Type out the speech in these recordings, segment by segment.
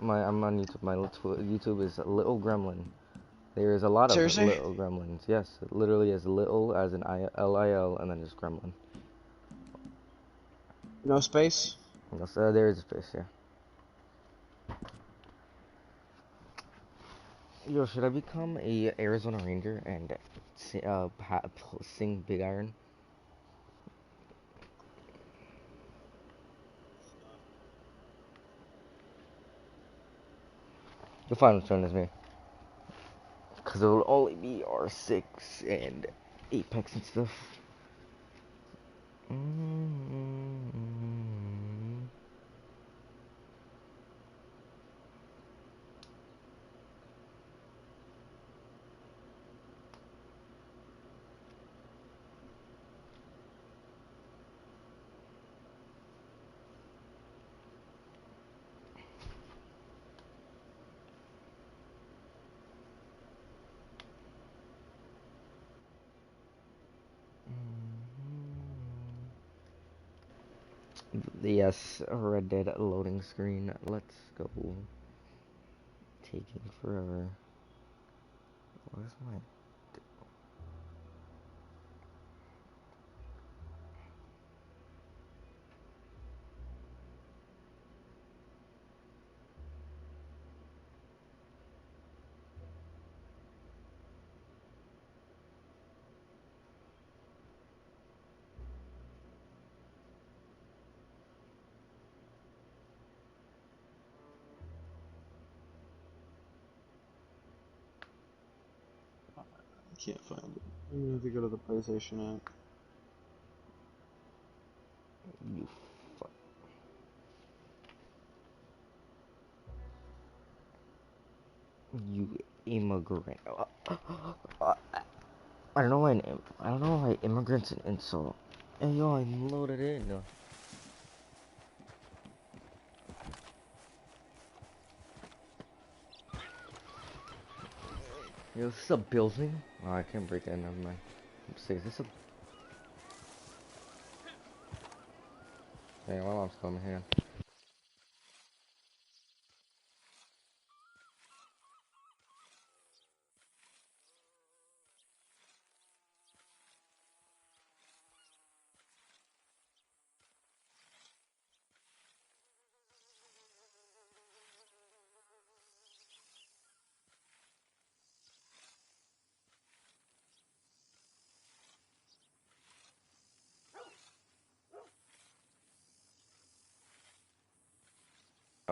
I'm on YouTube. My YouTube is Little Gremlin. There is a lot of Seriously? little gremlins. Yes, it literally as little as an Lil and then just gremlin. No space? Yes, there is a space, yeah. Yo, should I become a Arizona Ranger and sing Big Iron? You'll find which one is me. Because it will only be R6 and Apex and stuff. Yes, Red Dead loading screen. Let's go. Taking forever. Where's my... I can't find it. I'm gonna have to go to the PlayStation app. You fuck. You immigrant. I don't know why I don't know why immigrants an insult. Hey yo, I loaded in. Yo, is this a building? Oh, I can't break in. Never mind. Let's see, is this a... Hey, my mom's coming here.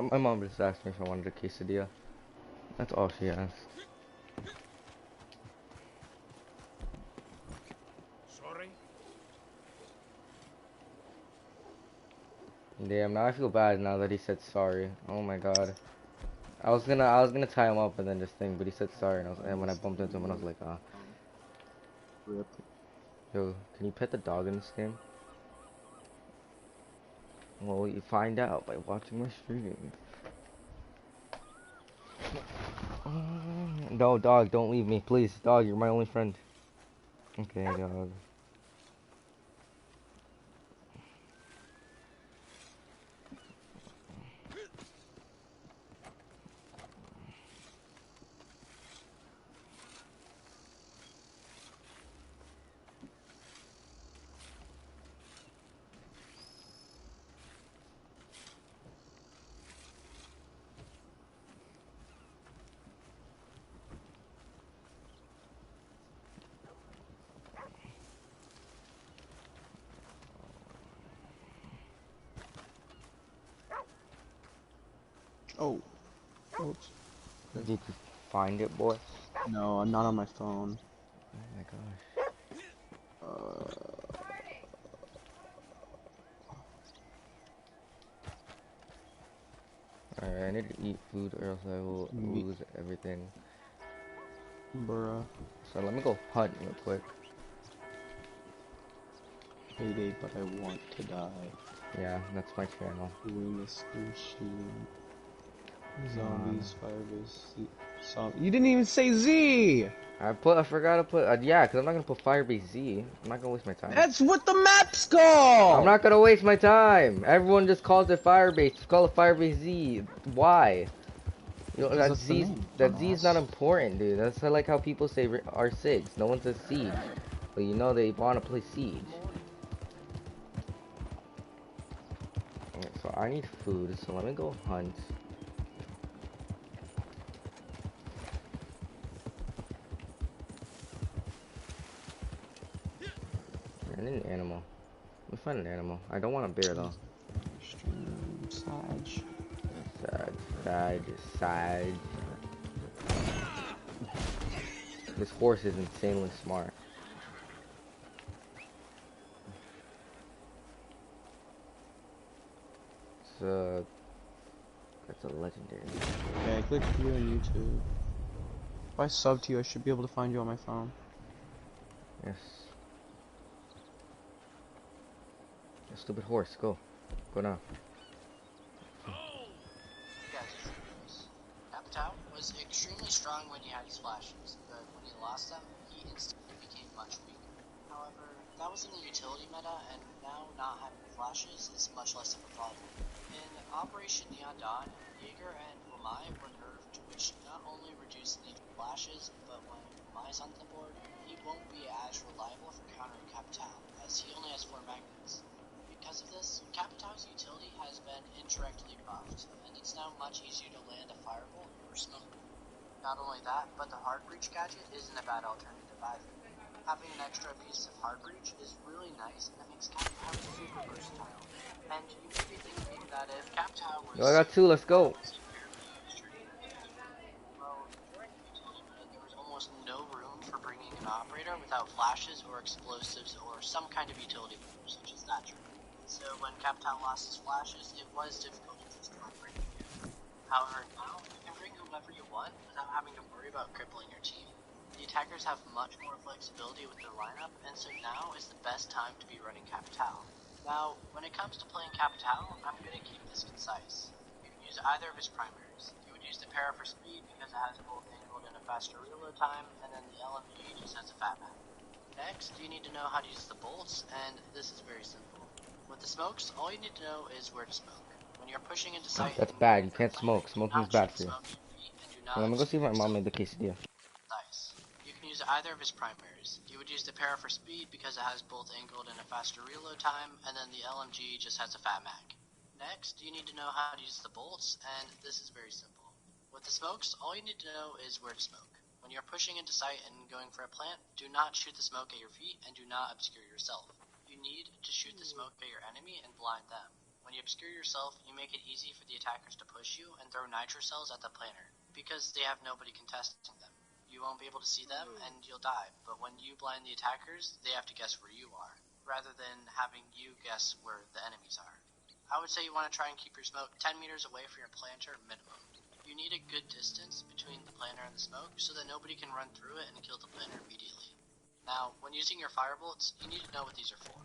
My mom just asked me if I wanted a quesadilla. That's all she asked. Sorry? Damn, now I feel bad now that he said sorry. Oh my god. I was gonna tie him up and then just think, but he said sorry, and when I bumped into him, and I was like, ah. Rip. Yo, can you pet the dog in this game? Well, you find out by watching my stream. No, dog, don't leave me, please. Dog, you're my only friend. Okay, dog. Oh. Oops. Did you find it, boy? No, I'm not on my phone. Oh my gosh. Alright, I need to eat food or else I will lose everything. Bruh. So let me go hunt real quick. Payday, but I want to die. Yeah, that's my channel. Doing this machine. Zombies, firebase, you didn't even say Z! I forgot to put, yeah, because I'm not going to put Firebase Z. I'm not going to waste my time. That's what the map's called! I'm not going to waste my time. Everyone just calls it Firebase. Just call it Firebase Z. Why? You know, Because that's the name, That Z is not dumbass. important, dude. That's like how people say R6. No one says Siege. But you know they want to play Siege. Alright, so I need food, so let me go hunt. I need an animal. Let me find an animal. I don't want a bear though. Extreme Sag. Sad, sad, sad. This horse is insanely smart. It's that's a legendary. Okay, I clicked you on YouTube. If I sub to you, I should be able to find you on my phone. Yes. A stupid horse. Go. Go now. Capitao was extremely strong when he had his flashes, but when he lost them, he instantly became much weaker. However, that was in the utility meta, and now not having flashes is much less of a problem. In Operation Neon Dawn, Jaeger and Wamai were nerfed, which not only reduced the need for flashes, but when Wamai's on the board, he won't be as reliable for countering Capitao, as he only has 4 magnets. Because of this, Capitao's utility has been indirectly buffed, and it's now much easier to land a fireball or smoke. Not only that, but the hard breach gadget isn't a bad alternative either. Having an extra piece of hard breach is really nice and it makes Capitao super versatile. And you may be thinking that if Capitao Yo, I was got two. Let's go. well, during the utility meta, there was almost no room for bringing an operator without flashes or explosives or some kind of utility move, such as Thatcher. So when Capitao lost his flashes, it was difficult to just bring him. However, now you can bring whoever you want without having to worry about crippling your team. The attackers have much more flexibility with their lineup, and so now is the best time to be running Capitao. Now, when it comes to playing Capitao, I'm going to keep this concise. You can use either of his primaries. You would use the para for speed because it has both angled and a faster reload time, and then the LMG just has a fat map. Next, you need to know how to use the bolts, and this is very simple. With the smokes, all you need to know is where to smoke. When you're pushing into sight That's and bad. going You for a can't plant, smoke. do Smoking's not bad shoot for the you. smoke at your feet and do Well, not I'm gonna go see obscure if my mom yourself made the quesadilla. with dice. You can use either of his primaries. You would use the para for speed because it has both angled and a faster reload time, and then the LMG just has a fat mag. Next, you need to know how to use the bolts, and this is very simple. With the smokes, all you need to know is where to smoke. When you're pushing into sight and going for a plant, do not shoot the smoke at your feet and do not obscure yourself. You need to shoot the smoke at your enemy and blind them. When you obscure yourself, you make it easy for the attackers to push you and throw nitro cells at the planter, because they have nobody contesting them. You won't be able to see them and you'll die, but when you blind the attackers, they have to guess where you are, rather than having you guess where the enemies are. I would say you want to try and keep your smoke 10 meters away from your planter minimum. You need a good distance between the planter and the smoke so that nobody can run through it and kill the planter immediately. Now, when using your firebolts, you need to know what these are for.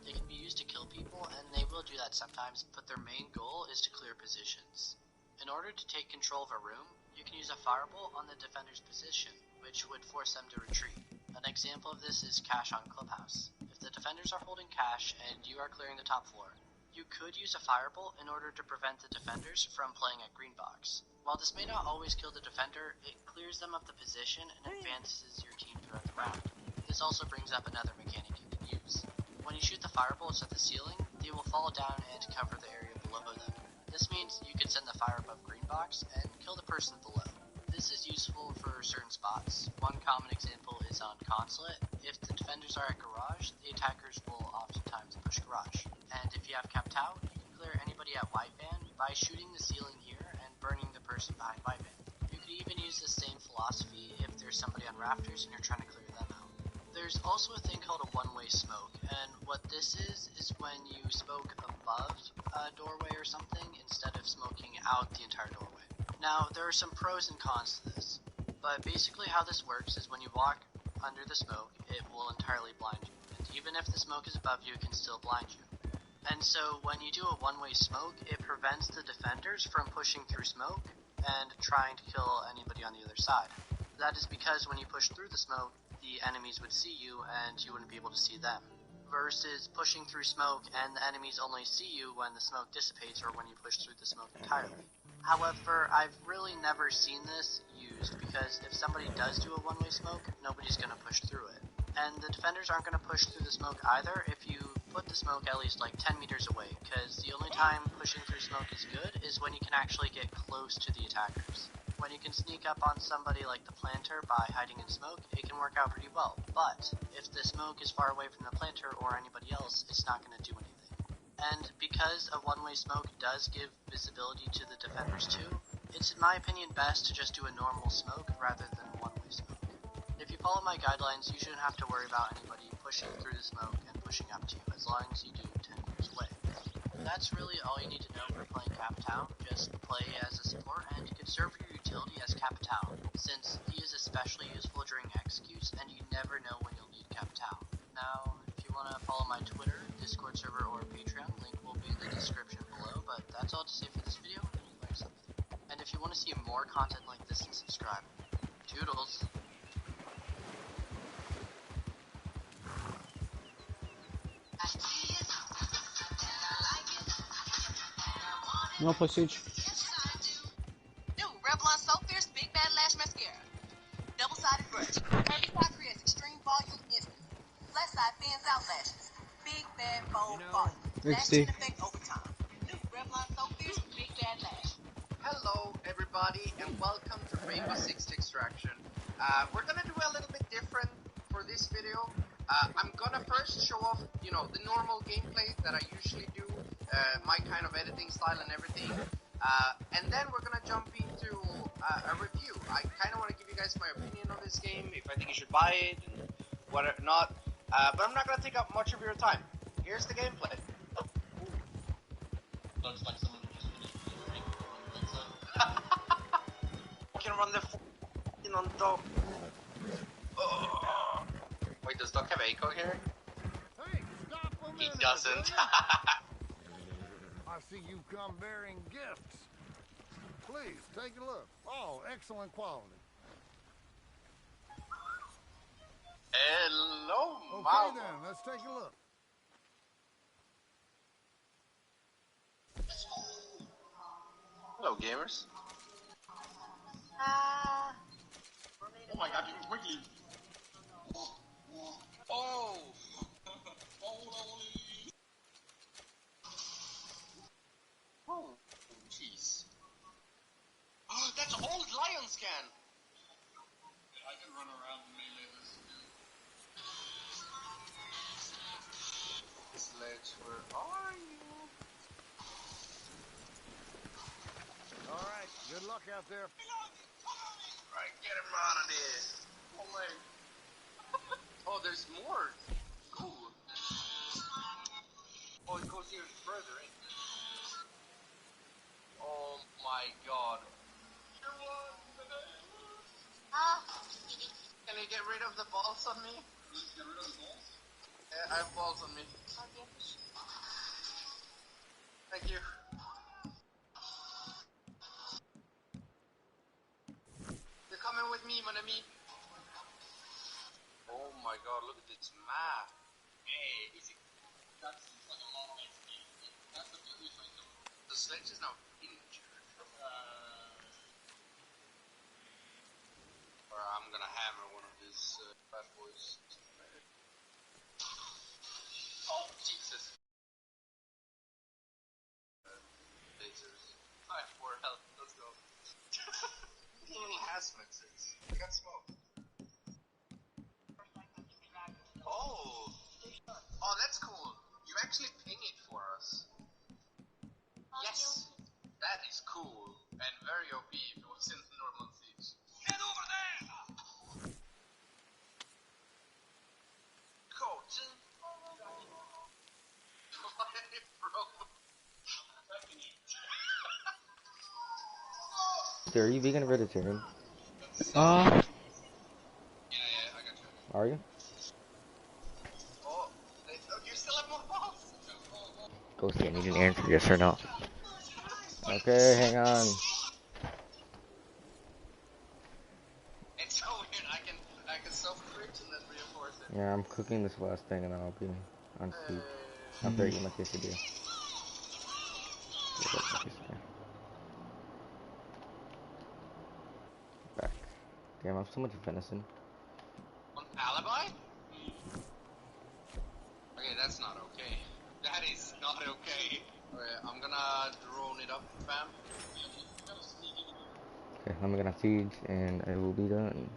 They can be used to kill people, and they will do that sometimes, but their main goal is to clear positions. In order to take control of a room, you can use a firebolt on the defender's position, which would force them to retreat. An example of this is Cash on Clubhouse. If the defenders are holding Cash and you are clearing the top floor, you could use a firebolt in order to prevent the defenders from playing at green box. While this may not always kill the defender, it clears them of the position and advances your team throughout the round. This also brings up another mechanic you can use. When you shoot the firebolts at the ceiling, they will fall down and cover the area below them. This means you could send the fire above green box and kill the person below. This is useful for certain spots. One common example is on Consulate. If the defenders are at Garage, the attackers will oftentimes push Garage. And if you have Capitao, you can clear anybody at Wideband by shooting the ceiling here and burning the person behind Wideband. You could even use the same philosophy if there's somebody on Rafters and you're trying to clear them out. There's also a thing called a one-way smoke, and what this is when you smoke above a doorway or something instead of smoking out the entire doorway. Now, there are some pros and cons to this, but basically how this works is when you walk under the smoke, it will entirely blind you, and even if the smoke is above you, it can still blind you. And so when you do a one-way smoke, it prevents the defenders from pushing through smoke and trying to kill anybody on the other side. That is because when you push through the smoke, the enemies would see you and you wouldn't be able to see them. Versus pushing through smoke and the enemies only see you when the smoke dissipates or when you push through the smoke entirely. However, I've really never seen this used because if somebody does do a one-way smoke, nobody's going to push through it. And the defenders aren't going to push through the smoke either if you put the smoke at least like 10 meters away, because the only time pushing through smoke is good is when you can actually get close to the attackers. When you can sneak up on somebody like the planter by hiding in smoke, it can work out pretty well. But if the smoke is far away from the planter or anybody else, it's not going to do anything. And because a one-way smoke does give visibility to the defenders too, it's in my opinion best to just do a normal smoke rather than a one-way smoke. If you follow my guidelines, you shouldn't have to worry about anybody pushing through the smoke and pushing up to you, as long as you do 10 meters away. That's really all you need to know for playing Capitown. Just play as a support and conserve your utility as Capitown, since he is especially useful during executes and you never know when you'll need Capitown. Now, if you want to follow my Twitter, Discord server, or Patreon, link will be in the description below, but that's all to say for this video, and you learned something. And if you want to see more content like this, then subscribe. Toodles! You wanna play Siege? New Revlon So Fierce Big Bad Lash Mascara. Double-sided brush. Herbicide creates extreme volume instantly. Flat side fans out lashes. Big bad bold volume. Thanks, Lasting Steve. effect over time. New Revlon So Fierce Big Bad Lash. Hello everybody and welcome to Rainbow Six Extraction. We're gonna do a little bit different for this video. I'm gonna first show off, the normal gameplay that I usually do, my kind of editing style and everything. And then we're gonna jump into a review. I kind of want to give you guys my opinion on this game, if I think you should buy it, and what not. But I'm not gonna take up much of your time. Here's the gameplay. Looks like someone just can run the f***ing on top. Oh. Wait, does Doc have echo here? Hey, stop a He minute, doesn't. will ya? I see you come bearing gifts. Please, take a look. All excellent quality. Hello, Okay Mama. then, let's take a look. Hello, gamers. Oh my god, you can quickly. Oh! Oh, jeez. Oh, that's old lion scan! I can run around and melee this too. Sledge, where are you? Alright, good luck out there. Right, get him out of there. Oh my. Oh, there's more. Cool. Oh, it goes even further in. Oh my god. Can you get rid of the balls on me? Get rid of the balls? Yeah, I have balls on me. Okay. Thank you. You're coming with me, mon ami. Oh my god, look at this map. Hey, that's like a long way to be. That's the beauty of it. The sledge is now injured. Or I'm gonna hammer one of these bad boys. Oh, Jesus. Lasers. 5-4 health, let's go. He only has medicines. I got smoke. Oh! Oh, that's cool. You actually ping it for us. Yes! That is cool. And very OP if it was in normal siege. Get over there! Toot'in. Are you vegan or vegetarian? Yeah, I got you. Are you? Oh, you still have more balls? Ghosty, I need an answer, yes or no. Okay, hang on. It's so weird. I can self-crit and then reinforce it. Yeah, I'm cooking this last thing and then I'll be on sleep. After I eat my quesadilla. Back. Damn, I have so much venison. On alibi? Okay, that's not okay. That is not okay. Okay, I'm gonna drone it up, fam. Okay, I'm gonna siege and I will be done.